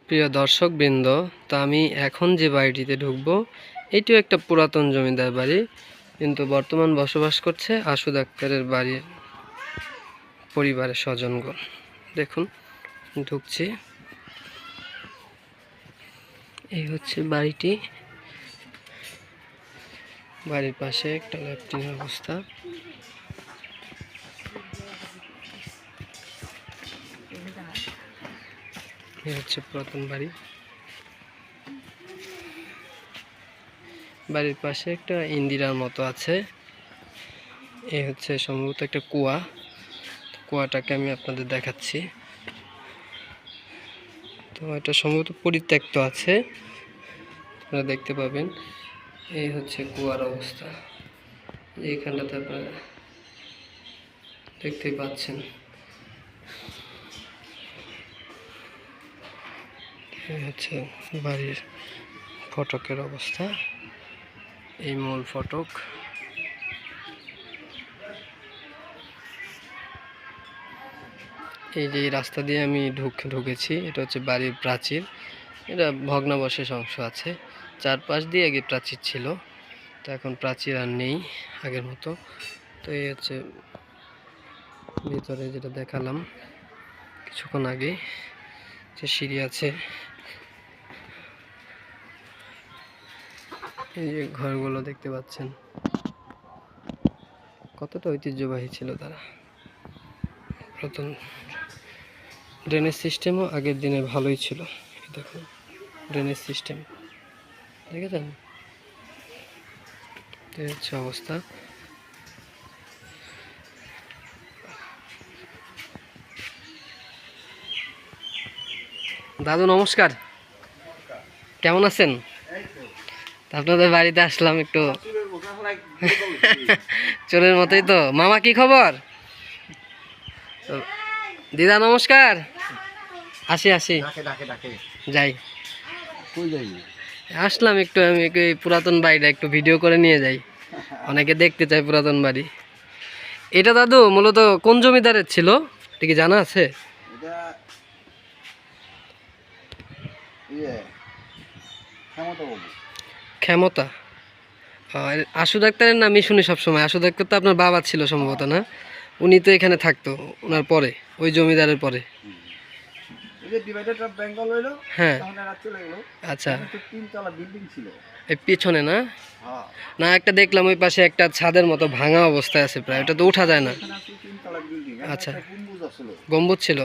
প্রিয় দর্শকবৃন্দ, তো আমি এখন যে বাড়িটিতে ঢুকবো এটিও একটা পুরাতন জমিদার বাড়ি, কিন্তু বর্তমান বসবাস করছে আশু ডাক্তারের বাড়ির পরিবারের স্বজনগণ। দেখুন, ঢুকছি। এই হচ্ছে বাড়িটি। বাড়ির পাশে একটা ল্যাট্রিনের অবস্থা। এই হচ্ছে পুরাতন বাড়ি। বাড়ির পাশে একটা ইন্দিরার মতো আছে। এই হচ্ছে সম্ভবত একটা কুয়া। কুয়াটাকে আমি আপনাদের দেখাচ্ছি। তো এটা সম্ভবত পরিত্যক্ত আছে, আপনারা দেখতে পাবেন। এই হচ্ছে কুয়ার অবস্থা। এইখানটাতে আপনারা দেখতেই পাচ্ছেন। এই হচ্ছে বাড়ির ফটকের অবস্থা। এই মূল ফটক। এই যে রাস্তা দিয়ে আমি ঢুকেছি, এটা হচ্ছে বাড়ির প্রাচীর। এটা ভগ্নাবশেষ অংশ আছে। চারপাশ দিয়ে আগে প্রাচীর ছিল, তো এখন প্রাচীর আর নেই আগের মতো। তো এই হচ্ছে ভিতরে যেটা দেখালাম কিছুক্ষণ আগে, যে সিঁড়ি আছে। এই যে ঘরগুলো দেখতে পাচ্ছেন, কতটা ঐতিহ্যবাহী ছিল তারা। প্রথম ড্রেনেজ সিস্টেমও আগের দিনে ভালোই ছিল। দেখুন ড্রেনেজ সিস্টেম দেখেছেন, এই হচ্ছে অবস্থা। দাদু নমস্কার, কেমন আছেন? আপনাদের বাড়িতে আসলাম একটু। চোরের মতোই তো। মামা কি খবর? দিদা নমস্কার। আসি যাই। আসলাম একটু, আমি এই পুরাতন বাড়িটা একটু ভিডিও করে নিয়ে যাই, অনেকে দেখতে চায় পুরাতন বাড়ি। এটা দাদু মূলত কোন জমিদারের ছিল, এটা কি জানা আছে? ক্ষমতা। আশু ডাক্তারের নামই শুনি সবসময়। আশু ডাক্তার তো আপনার বাবা ছিল সম্ভবত, না? উনি তো এখানে থাকতো ওনার পরে, ওই জমিদারের পরে। হ্যাঁ, আচ্ছা। এই পিছনে না? না, একটা দেখলাম ওই পাশে একটা ছাদের মতো ভাঙা অবস্থায় আছে প্রায়, ওটা তো উঠা যায় না। আচ্ছা, গম্বুজ ছিল।